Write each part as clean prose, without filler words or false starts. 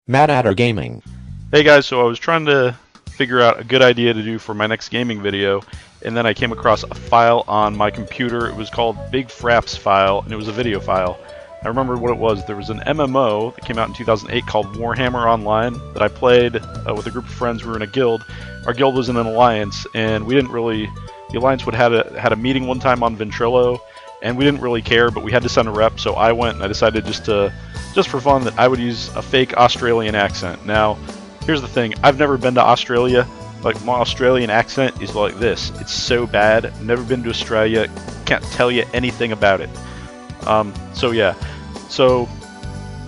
Mad Hatter Gaming. Hey guys, so I was trying to figure out a good idea to do for my next gaming video, and then I came across a file on my computer. It was called Big FRAPS file, and it was a video file. I remember what it was. There was an MMO that came out in 2008 called Warhammer Online that I played with a group of friends. We were in a guild. Our guild was in an alliance, and we didn't really. The alliance had a meeting one time on Ventrilo, and we didn't really care, but we had to send a rep. So I went and I decided just for fun that I would use a fake Australian accent. Now, here's the thing: I've never been to Australia. Like, my Australian accent is like this. It's so bad. Never been to Australia. Can't tell you anything about it. So yeah. So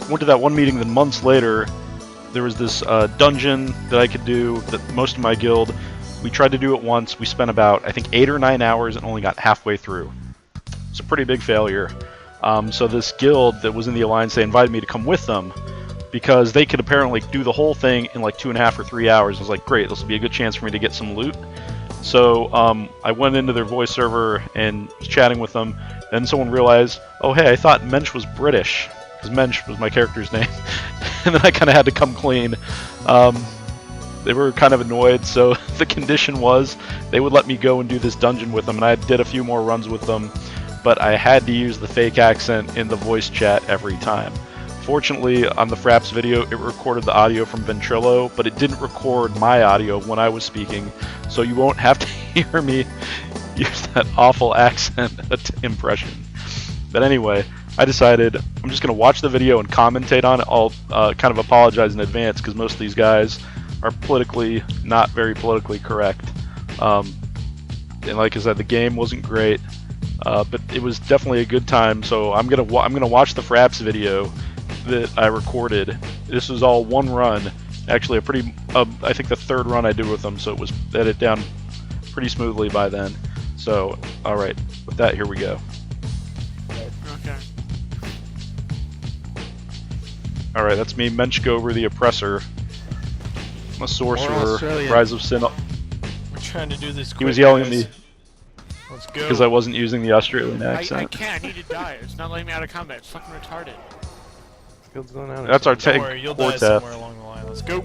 went to that one meeting. Then months later, there was this dungeon that I could do. That most of my guild, we tried to do it once. We spent about, I think, 8 or 9 hours and only got halfway through. It's a pretty big failure. So this guild that was in the alliance, they invited me to come with them, because they could apparently do the whole thing in like 2.5 or 3 hours. I was like, great, this will be a good chance for me to get some loot. So I went into their voice server and was chatting with them. Then someone realized, oh hey, I thought Mensch was British, because Mensch was my character's name. And then I kind of had to come clean. They were kind of annoyed, so the condition was they would let me go and do this dungeon with them, and I did a few more runs with them, but I had to use the fake accent in the voice chat every time. Fortunately, on the FRAPS video, it recorded the audio from Ventrilo, but it didn't record my audio when I was speaking, so you won't have to hear me use that awful accent impression. But anyway, I decided I'm just going to watch the video and commentate on it. I'll kind of apologize in advance, because most of these guys are not very politically correct. And like I said, the game wasn't great, but it was definitely a good time. So I'm gonna watch the FRAPS video that I recorded. This was all one run, actually I think the third run I did with them, so it was edited down pretty smoothly by then. So alright, with that, here we go. Okay. Alright, that's me, Mensch over the Oppressor. I'm a sorcerer, Rise of Sin. We're trying to do this quick, He was yelling guys. at me Let's go. because I wasn't using the Australian I accent. can't. I need to die. It's not letting me out of combat. It's fucking retarded. Guild's going out. That's our Don't tank, worry, you'll die Quartef, somewhere along the line. Let's go.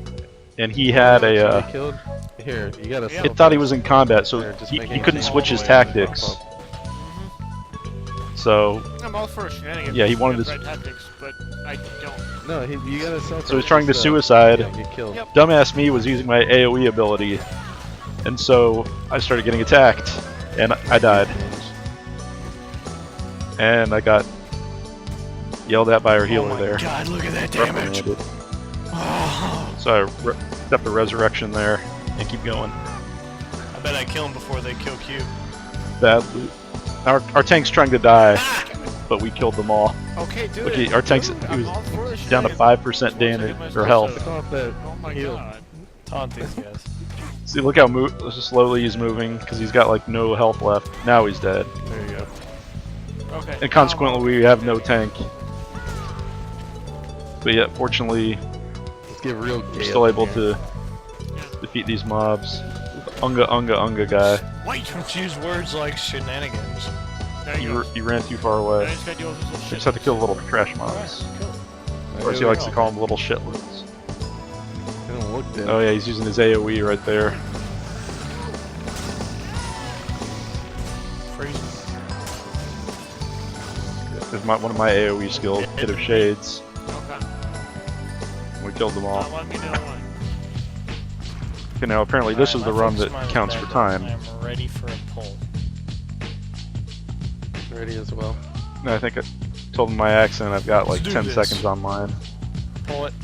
and he had a. Killed. Here, you gotta. Yeah. It thought he was in combat, so There, just he making couldn't it switch his all the way up. tactics. So I'm all for shenanigans. Yeah, he wanted and to- tactics, but I don't. No, you gotta self. So he's trying to suicide. Yeah, get killed. Yep. dumbass me was using my AoE ability, and so I started getting attacked, and I died, and I got yelled at by our healer Oh my there. God, look at that damage. Reprimanded. Oh, So I stepped a resurrection there and keep going. I bet I kill him before they kill Q. Bad loot. Our tank's trying to die, Ah! but we killed them all. Okay, do Look, it. our tank's Dude, he I'm was all for the down to shenanigans. 5% damage or health. Click off that Oh my heal. God. Taunt these guys. See, look how slowly he's moving, because he's got like no health left. Now he's dead, There you go. Okay. and consequently we have no tank. But yet, fortunately, Let's get real. we're still able to defeat these mobs. Unga guy. Why don't use words like shenanigans? There you go. You ran too far Now away. you just gotta deal with this little You shit. just have to kill little trash Alright, mobs. cool. Or as he likes to call them, little shitlets. They don't look dead. Oh yeah, he's using his AoE right there. Freeze. There's one of my AoE skills, Hit of Shades. Okay. We killed them all. Not letting me know when. Okay, now apparently this is Alright, the my run folks that smarter counts than for that. time. I'm ready for a pull. Ready as well. No, I think I told him my accent. I've got like Let's do 10 this. seconds on mine. Pull it.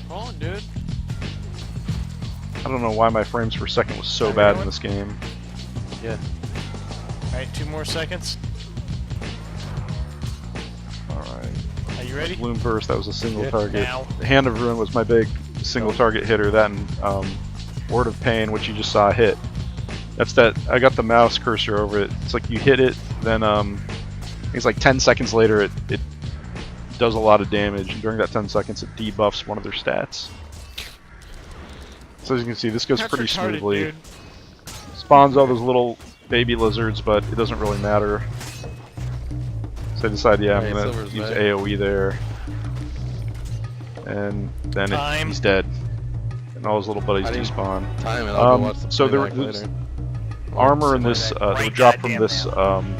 Pull on, dude. I don't know why my frames per second was so bad in this game. Yeah. Alright, 2 more seconds. Alright. Are you ready? Bloom Burst, that was a single Yeah. target. Now. Hand of Ruin was my big single target hitter. That and Word of Pain, which you just saw hit. That's that. I got the mouse cursor over it. It's like you hit it, then it's like 10 seconds later it does a lot of damage, and during that 10 seconds it debuffs one of their stats. So as you can see, this goes That's pretty retarded, smoothly. dude. Spawns all those little baby lizards, but it doesn't really matter. So I decided, yeah, I'm Alright, gonna Silver's use back. AoE there. and then Time. he's dead. And all his little buddies I didn't- despawn. Time and I'll go watch the So there playback was later. armor in this, the Right drop from goddamn this now.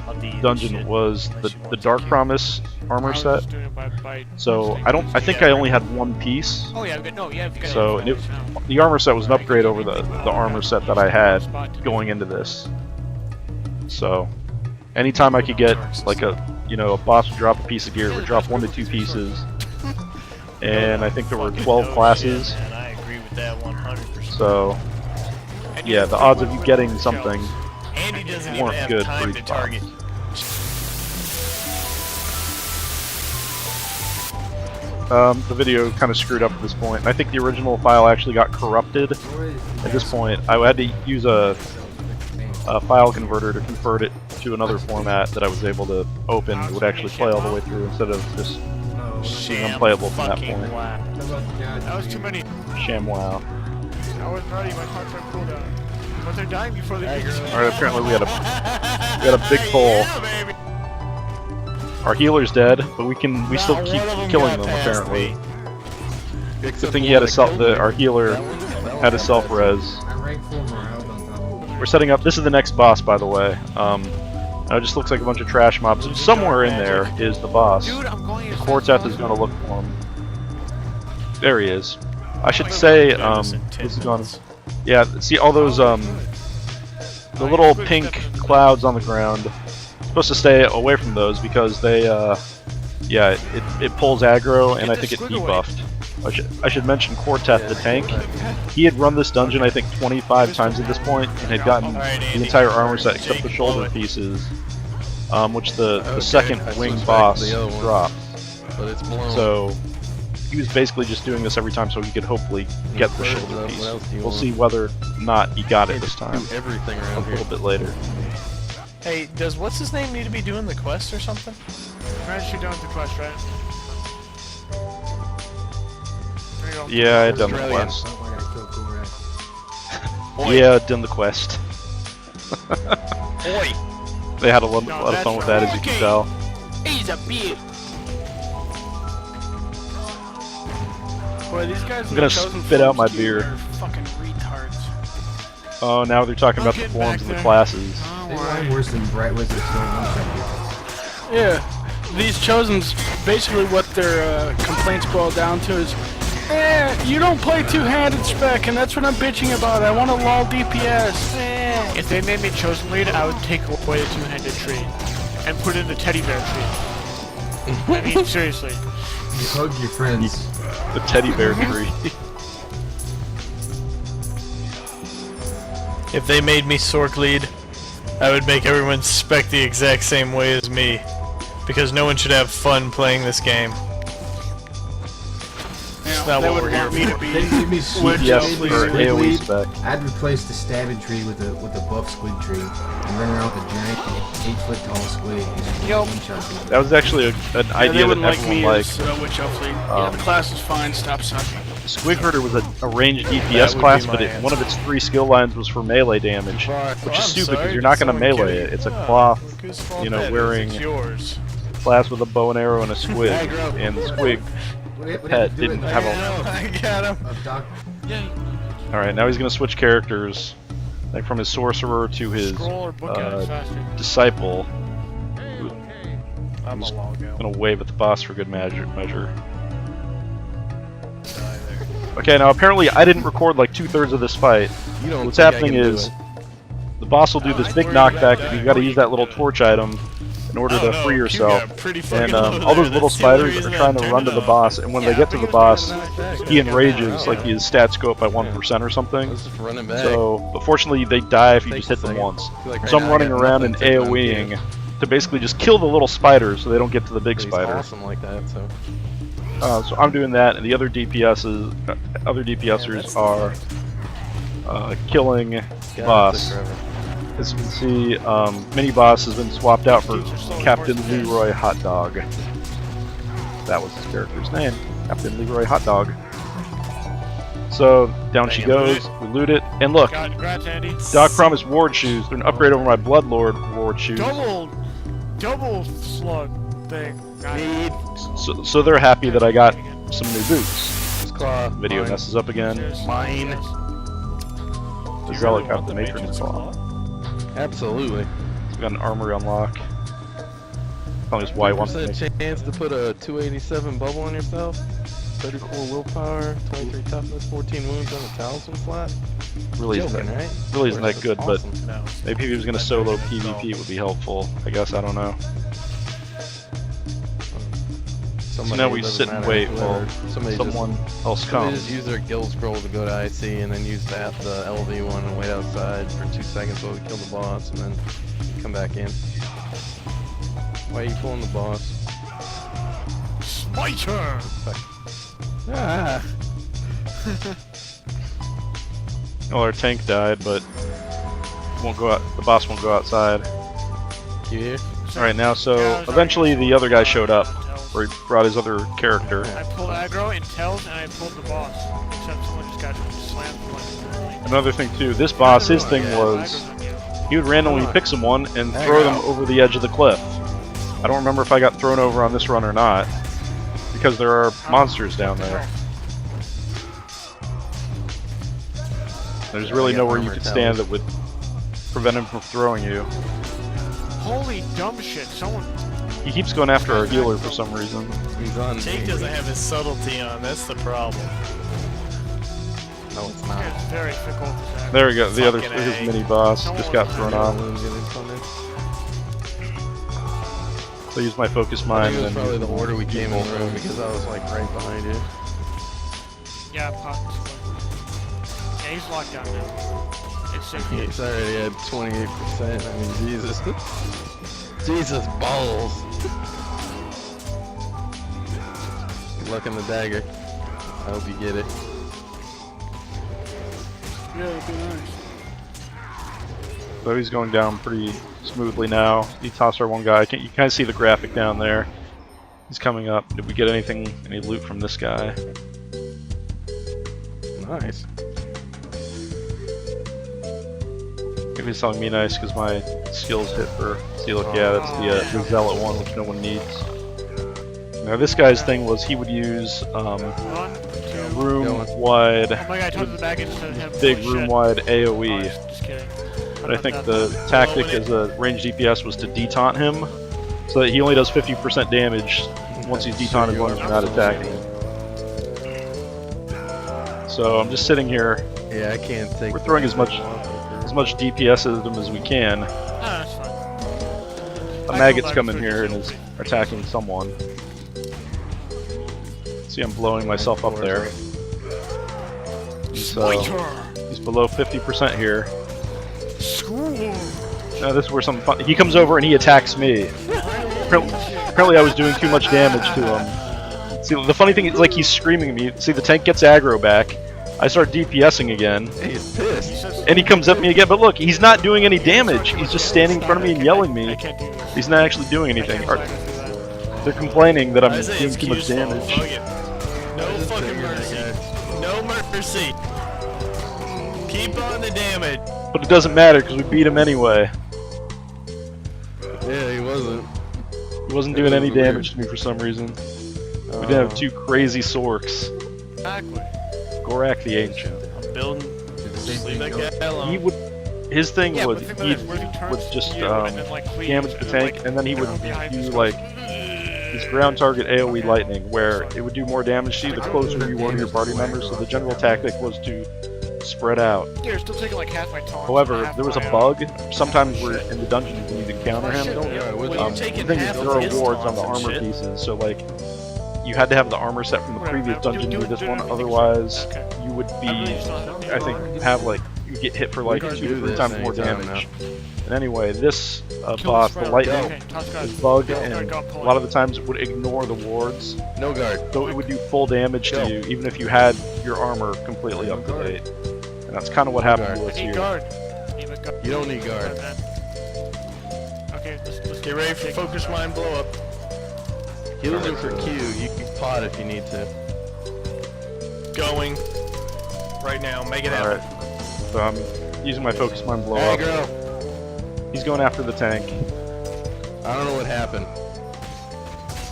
I'll do this dungeon shit. was Unless you the want Dark to. Promise armor set. So I think I only had one piece. Oh yeah, I've got no, yeah, I've got So and the armor set was an upgrade over the armor set that I had going into this. So anytime I could get like a boss would drop a piece of gear, it would drop 1 to 2 pieces. And I think there were 12 classes. And I agree with that 100%. So yeah, the odds of you getting something Andy doesn't even weren't have good time for to each target. The video kind of screwed up at this point. I think the original file actually got corrupted. At this point, I had to use a file converter to convert it to another format that I was able to open. It would actually play all the way through instead of just being unplayable from that Fucking point. wow. That was too many. ShamWow. I wasn't ready. My heart's on cooldown. But they're dying before they get to me. Alright, apparently we had a big pull. Yeah, baby. Our healer's dead, but we still Not keep one of them killing got them past apparently. me. Good thing he had our healer had a self-res. We're setting up. This is the next boss, by the way. Now it just looks like a bunch of trash mobs. And somewhere in there is the boss. Dude, I'm going The Quartet is going to look for him. There he is. I should say, this is going. Yeah, see all those the little pink clouds on the ground. Supposed to stay away from those because they yeah, it pulls aggro and I think it debuffed. I should mention Quartet the tank. He had run this dungeon I think 25 times at this point and had gotten the entire armor set except the shoulder pieces, which the second wing boss dropped. But it's blown. So he was basically just doing this every time so he could hopefully get the shoulder What piece. else do you We'll want? see whether or not he got it this time. Do everything A around here. little bit later. Hey, does what's his name need to be doing the quest or something? Right, you're done with the quest, right? There you go. Yeah, I had done the Australian. quest. Oi. Yeah, I'd done the quest. Oi! They had a lot of fun with that, as you can tell. He's a bitch. Boy, these guys I'm gonna spit out my beer. are fucking retards. Oh, now they're talking about the Get forms back and the there. classes. Oh, They my. lie worse than Bright Wizards Yeah, these Chosen's basically what their complaints boil down to is, you don't play two-handed spec, and that's what I'm bitching about. I want a LOL DPS. If they made me chosen lead, I would take away the two-handed tree and put in the teddy bear tree. I mean, seriously. You hug your friends. The teddy bear tree. If they made me Sork lead, I would make everyone spec the exact same way as me. Because no one should have fun playing this game. It's not They what would we're here want me for. to be. They give me sweet Yes, squid for AoE lead. spec. I'd replace the stabbing tree with a buff squid tree and run around with a giant 8-foot tall squid. And just Yup. one-shot people. That was actually an Yeah, they idea that wouldn't like everyone me liked. as Witch Elf lead. Yeah, the class is fine. Stop sucking. Squig Herder was a ranged That DPS would class, be but my one of its 3 skill lines was for melee damage, which is stupid because you're not going to melee it. It's a cloth wearing yours. class with a bow and arrow and a squig, and the squig What pet didn't have a. I got him. Doc, All right, now he's going to switch characters, like from his sorcerer to his Scroll or book out faster. disciple. I'm a logo. Gonna wave at the boss for good measure. Okay, now apparently I didn't record like 2/3 of this fight. You don't What's think I happening can do is it. the boss will do this big knockback, and you've got to use that little torch item in order to free yourself. And all those little spiders are trying to run to the boss, and when they get to the boss, he enrages, like his stats go up by 1% or I something. was just running back. So, but fortunately, they die if you Takes just hit a them second. once. I feel like right So I'm now I running got around and nothing to do. AoEing to basically just kill the little spiders so they don't get to the big He's spider. awesome like that, so. So I'm doing that, and the other DPSers are killing God, boss. took forever. As you can see, mini boss has been swapped out for Captain Leroy Hot Dog. That was his character's name, Captain Leroy Hot Dog. So down she goes. We loot it, and look, God, congrats, Andy. Doc Promise Ward shoes. They're an upgrade over my Bloodlord Ward shoes. Double slug thing. God. So they're happy that I got some new boots. Claw. Video mine. messes up again. Cheers. Mine. The Zealot got the Matron's Claw. Absolutely. We got an armory unlock. Telling us why he wants to make 100% chance to put a 287 bubble on yourself. 34 willpower, 23 toughness, 14 wounds on a talisman slot. really Joking, isn't, right? really isn't that That's good, but awesome. No. maybe if he was going to solo PvP it would be helpful. I guess, I don't know. So Somebody, now we it doesn't sit and matter, wait whoever, while somebody someone else Somebody comes. just use their guild scroll to go to IC and then use the LV one and wait outside for 2 seconds while we kill the boss and then come back in. Why are you pulling the boss? Smiter! Ah! Well, our tank died, but won't go out. The boss won't go outside. You here? All right, now so Yeah, I was eventually already- the other guy showed up, where he brought his other character. I pulled aggro in Tells and I pulled the boss. Except someone just got slammed for like. Another thing too, this boss, his thing was he would randomly pick someone and throw them over the edge of the cliff. I don't remember if I got thrown over on this run or not, because there are monsters down there. There's really I got nowhere you armor could towers. stand that would prevent him from throwing you. Holy dumb shit! Someone. He keeps going after our healer for some reason. He's on Jake me. doesn't have his subtlety on, that's the problem. No, it's not. It's very fickle with his aggro. There we go, the other Fucking his A. mini boss just got thrown off. So I used my focus I mine think it was and probably then the order we came in the room because I was like right behind you. Yeah, possibly. Yeah, he's locked down now. It's safe. He's already at 28%. I mean, Jesus. Jesus balls. Good luck in the dagger. I hope you get it. Yeah, it'd be nice. So he's going down pretty smoothly now. He tossed our one guy. You kind of see the graphic down there. He's coming up. Did we get any loot from this guy? Nice. Maybe he's telling me nice because my skills hit for Zealot. Yeah, that's the Zealot one, which no one needs. Now this guy's thing was he would use 1, 2. room-wide, Oh my god, I told the back instead of him. big Holy shit. room-wide Oh, AoE. just kidding. But I think the tactic as a ranged DPS was to detaunt him, so that he only does 50% damage once he's detaunted once you're not attacking. So I'm just sitting here. Yeah, I can't take. We're throwing as much DPS at them as we can. Oh, that's fine. A maggot's coming here and is attacking someone. See, I'm blowing myself up there. He's below 50% here. Now this is where something fun. He comes over and he attacks me. Apparently I was doing too much damage to him. See, the funny thing is, like, he's screaming at me. See, the tank gets aggro back. I start DPSing again, He's pissed. and he comes at me again. But look, he's not doing any damage. He's just standing in front of me and yelling I me. can't do this. He's not actually doing anything. I can't cycle through that. They're complaining that I'm I say doing it's too much Q's fault, damage. fuck it. No fucking mercy. No mercy. Keep on the damage. But it doesn't matter because we beat him anyway. Yeah, he wasn't. He wasn't doing any damage to me for some reason. We did have two crazy sorks. Exactly. Gorak the Ancient. I'm building. Did the same Just leave thing that go? guy alone. He would. His thing Yeah, was but the thing he is, what if he turns would just to you and then, like, cleaves damage the and then, tank, like, and then he would everyone behind do just like goes, his ground target AoE lightning, where it would do more damage to you the closer you were to your party members. So the general tactic was to spread out. Yeah, you're still taking like half my taunt. However, half there was a my, bug. Sometimes we're in the dungeon and you need to counter him. Yeah, with Well, Um, you're taking the thing half is, of there are his rewards on taunts the and armor shit. pieces, so like you had to have the armor set from the previous dungeon to this one. Otherwise, you would be, I think, have like you get hit for like 2 to 3 times more damage. And anyway, this boss, the lightning, is bugged, and a lot of the times it would ignore the wards, No guard. so it would do full damage to you, even if you had your armor completely up to date. And that's kind of what happened to us I need here. guard. Need a guard. You don't need guard. Okay, let's Get ready for focus mine blow up. Heal him for Q. You can pot if you need to. Going. Right now. Make it Alright, happen. so I'm using my focus mine blow up. Aggro. He's going after the tank. I don't know what happened.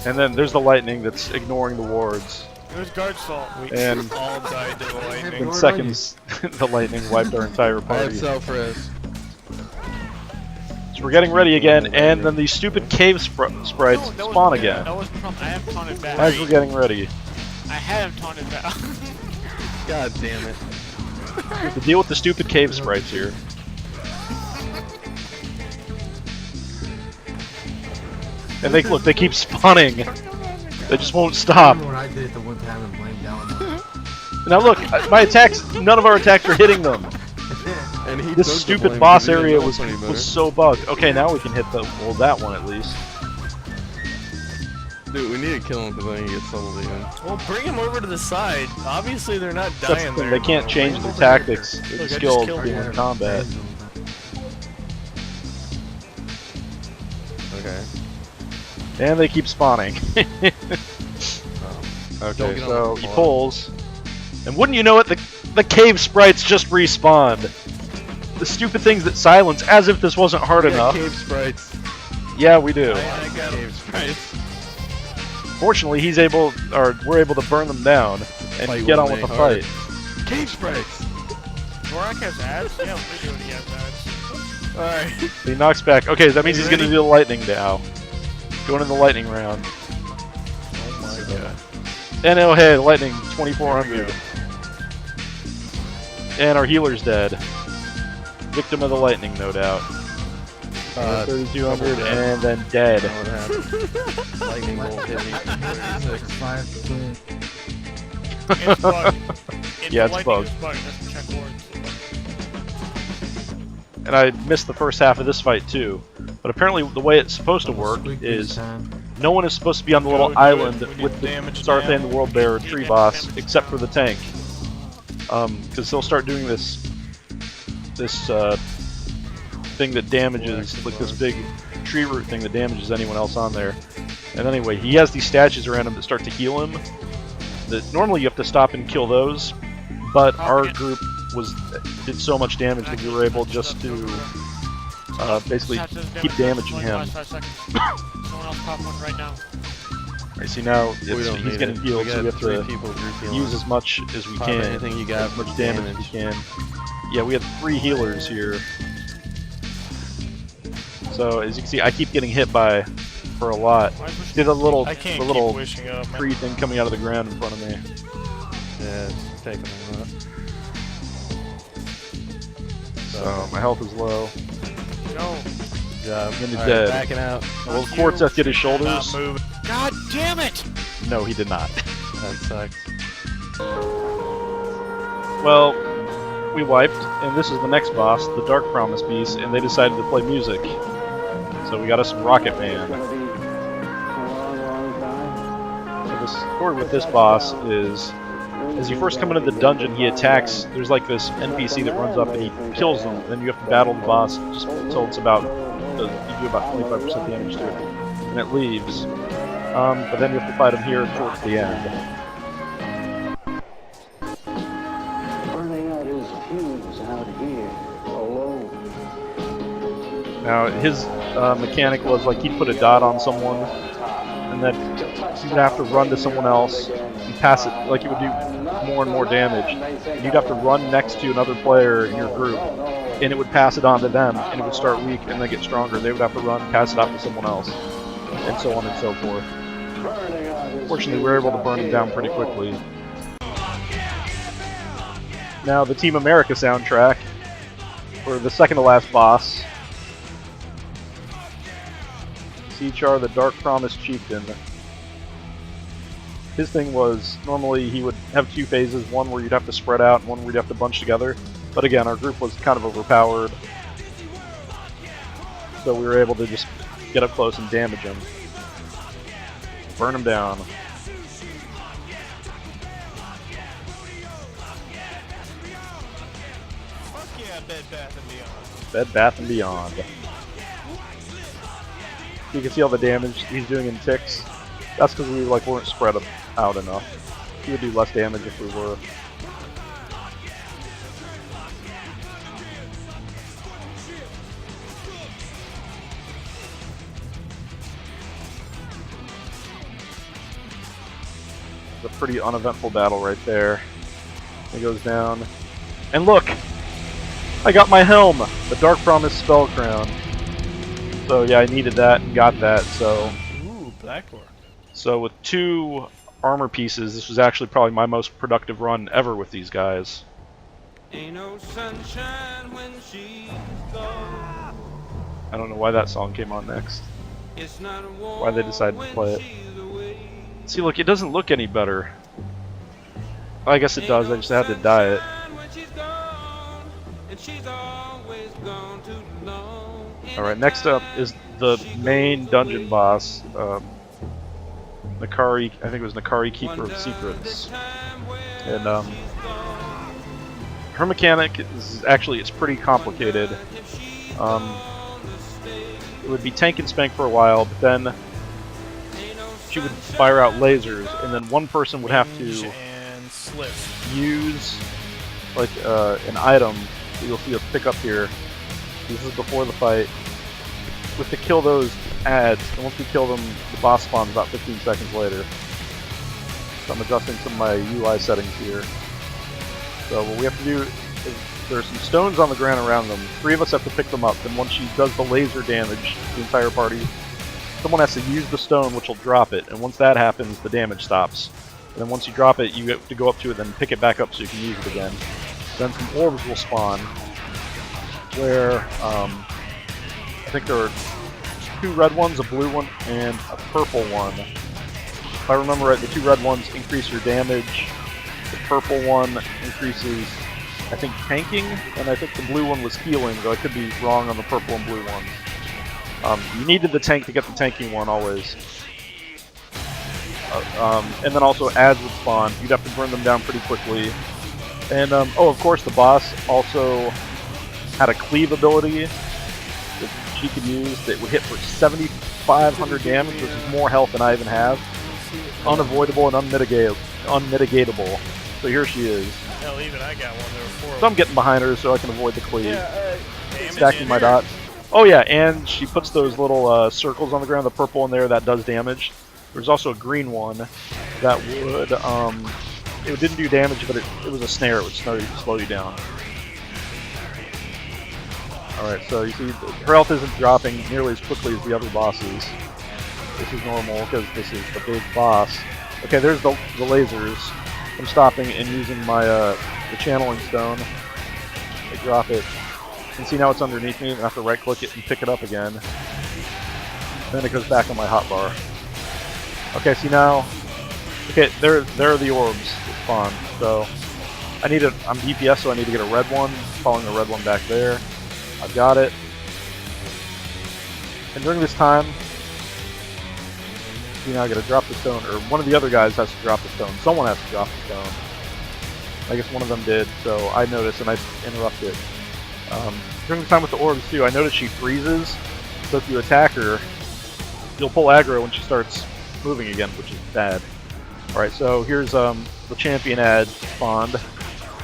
And then there's the lightning that's ignoring the wards. It was guard's fault. We And all died to the lightning. in seconds, the lightning wiped our entire I have party. self-res. So we're getting ready again, and then these stupid cave sprites That spawn was- again. That was the problem. I have taunted back. As we're getting ready. I had him taunted back. God damn it. We have to deal with the stupid cave sprites here. And they look, they keep spawning. They just won't I stop. remember when I did it the one time and blamed down. Now look, my attacks, none of our attacks are hitting them. And he This took the stupid blame boss because he area didn't was know any better. so bugged. Okay, now we can hit the, well, that one at least. Dude, we need to kill him because then he gets leveled even. Well, bring them over to the side. Obviously, they're not That's the dying thing, there. they can't change their tactics, their Look, I just skills killed being one. in combat. Okay. And they keep spawning. Don't Okay, get on so the he floor. pulls. And wouldn't you know it, the cave sprites just respawned. The stupid things that silence, as if this wasn't hard We got enough. cave sprites. Yeah, we do. I got Cave sprites. Fortunately, we're able to burn them down and Fight get one on with day the hard. fight. Cave sprites! Dvorak has ads? Yeah, we're doing he has ads. Alright. He knocks back. Okay, that means You he's gonna ready? do the lightning now. Going in the lightning round. Oh my god. And oh hey, lightning, 2400. And our healer's dead. Victim of the lightning, no doubt. 3200 and then dead. I don't know what happened. Lightning bolt hit me from 36. 5%. It's bugged. Yeah, it's bugged. Let's check words. And I missed the first half of this fight too. But apparently the way it's supposed to work Squeak this is time. no one is supposed to be on the little Go do island it. We need with the damage Sarthan now. the World Bearer Need tree damage, boss, damage. except for the tank. Because they'll start doing this thing that damages, like this big tree root thing that damages anyone else on there. And anyway, he has these statues around him that start to heal him. That normally you have to stop and kill those, but our group did so much damage that we were able just to basically Chat says keep damage damaging only him. lasts 5 seconds. Someone else pop one right now. I see now We don't he's need getting it. healed, We so we got have 3 to people group healing. use as much as we Pop can, anything you got as much for damage as we can. Yeah, we have 3 healers here. So as you can see, I keep getting hit for a lot. Why is Did a little I can't the little keep wishing up, man. tree thing coming out of the ground in front of me. Yeah, it's taking a lot. So my health is low. No. Good job. Then he's Alright, dead. backing out. Will Quartzeth get his Not shoulders? moving. God damn it! No, he did not. That sucks. Well, we wiped, and this is the next boss, the Dark Promise Beast, and they decided to play music. So we got us some Rocket Man. So the story with this boss is, as you first come into the dungeon, he attacks, there's like this NPC that runs up and he kills them, then you have to battle the boss just until it's about, you do about 25% damage to it, and it leaves. But then you have to fight him here towards the end. Burning out his fuse out here, alone. Now, his mechanic was like he'd put a dot on someone, and then you'd have to run to someone else and pass it, like it would do more and more damage. And you'd have to run next to another player in your group, and it would pass it on to them, and it would start weak and then get stronger. They would have to run, pass it off to someone else, and so on and so forth. Fortunately, we were able to burn him down pretty quickly. Now, the Team America soundtrack, for the second to last boss, Seachar, the Dark Promise Chieftain. His thing was, normally he would have 2 phases, one where you'd have to spread out and one where you'd have to bunch together. But again, our group was kind of overpowered, so we were able to just get up close and damage him. Burn him down. Fuck yeah, Bed Bath & Beyond. Bed Bath & Beyond. You can see all the damage he's doing in ticks. That's because we weren't spread out enough. He would do less damage if we were. a pretty uneventful battle right there. He goes down. And look! I got my helm! The Dark Promise Spell Crown. So yeah, I needed that and got that, so... Ooh, black orc. So with 2 armor pieces, this was actually probably my most productive run ever with these guys. Ain't no sunshine when she's gone. I don't know why that song came on next. It's not warm Why they decided to play it. she's away. See, look, it doesn't look any better. I guess it does, I just had to dye it. When she's gone, and she's always gone too long. Alright, next up is the main dungeon boss. Nakari, I think it was Nakari, Keeper of Secrets. And her mechanic is actually, it's pretty complicated. It would be tank and spank for a while, but then she would fire out lasers, and then one person would have to And slip. use like an item that you'll see us pick up here. This is before the fight. With to kill those ads, and once we kill them, the boss spawns about 15 seconds later. So I'm adjusting some of my UI settings here. So what we have to do is there's some stones on the ground around them. 3 of us have to pick them up, and once she does the laser damage to the entire party, someone has to use the stone, which will drop it, and once that happens, the damage stops. And then once you drop it, you have to go up to it, then pick it back up so you can use it again. Then some orbs will spawn, where I think there are 2 red ones, a blue one, and a purple one. If I remember right, the 2 red ones increase your damage, the purple one increases, I think, tanking, and I think the blue one was healing, though I could be wrong on the purple and blue ones. You needed the tank to get the tanking one, always. And then also ads would spawn. You'd have to burn them down pretty quickly. And, oh, of course, the boss also had a cleave ability that she could use that would hit for 7,500 damage, which is more health than I even have. Unavoidable and unmitigatable. So here she is. Hell, even I got one. There were 4 of So them. I'm getting behind her so I can avoid the cleave. Damage Stacking in my here. dots. Oh yeah, and she puts those little circles on the ground, the purple in there, that does damage. There's also a green one that would, it didn't do damage, but it was a snare, it would slow you down. Alright, so you see, her health isn't dropping nearly as quickly as the other bosses. This is normal, because this is the big boss. Okay, there's the lasers. I'm stopping and using my, the channeling stone. I drop it. And see, now it's underneath me, and I have to right-click it and pick it up again. Then it goes back on my hotbar. Okay, see now... Okay, there are the orbs that spawn, so... I'm DPS, so I need to get a red one, following the red one back there. I've got it. And during this time... See, now I gotta drop the stone, or one of the other guys has to drop the stone. Someone has to drop the stone. I guess one of them did, so I noticed and I interrupt it. During the time with the orbs too, I noticed she freezes, so if you attack her, you'll pull aggro when she starts moving again, which is bad. Alright, so here's the champion ad spawned.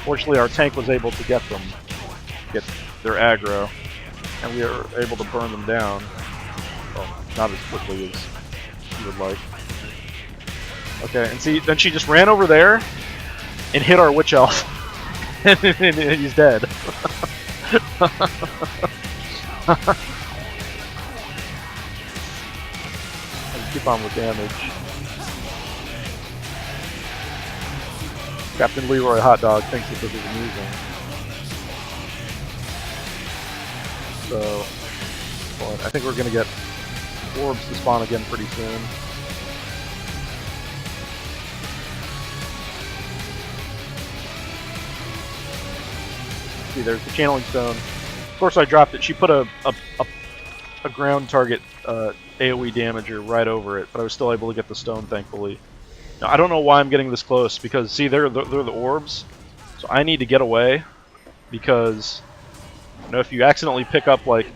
Fortunately, our tank was able to get their aggro, and we were able to burn them down. Well, not as quickly as you would like. Okay, and see, then she just ran over there and hit our witch elf, and he's dead. Keep on with damage. Captain Leroy Hotdog thinks that this is amusing. So, well, I think we're gonna get orbs to spawn again pretty soon. See, there's the channeling stone. Of course, I dropped it. She put a ground target AoE damager right over it, but I was still able to get the stone, thankfully. Now, I don't know why I'm getting this close, because, see, they're the orbs, so I need to get away, because, you know, if you accidentally pick up, like,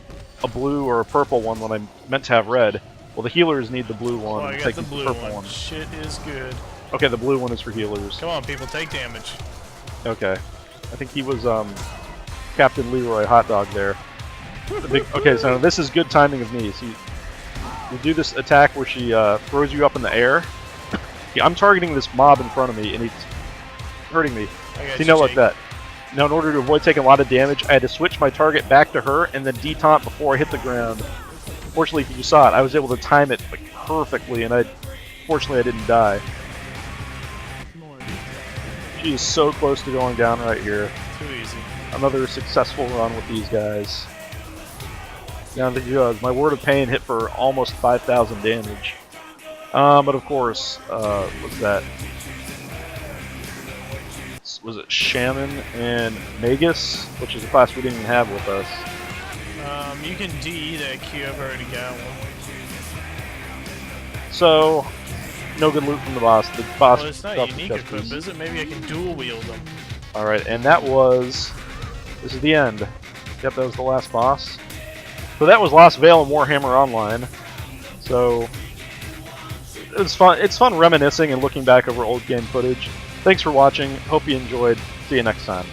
a blue or a purple one when I'm meant to have red, well, the healers need the blue one, Oh, I and got take the the blue purple one. one. Shit is good. Okay, the blue one is for healers. Come on, people, take damage. Okay. I think he was, Captain Leroy Hotdog there. Okay, so this is good timing of me. So you do this attack where she throws you up in the air. I'm targeting this mob in front of me, and he's hurting me. See, no, like that. Now, in order to avoid taking a lot of damage, I had to switch my target back to her and then detaunt before I hit the ground. Fortunately, if you saw it, I was able to time it like perfectly, and fortunately I didn't die. She is so close to going down right here. Too easy. Another successful run with these guys. Down to Jug. My Word of Pain hit for almost 5,000 damage. But of course, what's that? Was it Shaman and Magus, which is a class we didn't even have with us. You can DE that Q. I've already got one. So, no good loot from the boss. The boss. Well, it's not dropped the unique chest equip, piece. is it? Maybe I can dual wield them. All right, and that was. This is the end. Yep, that was the last boss. So that was Lost Vale and Warhammer Online. So it was fun. It's fun reminiscing and looking back over old game footage. Thanks for watching. Hope you enjoyed. See you next time.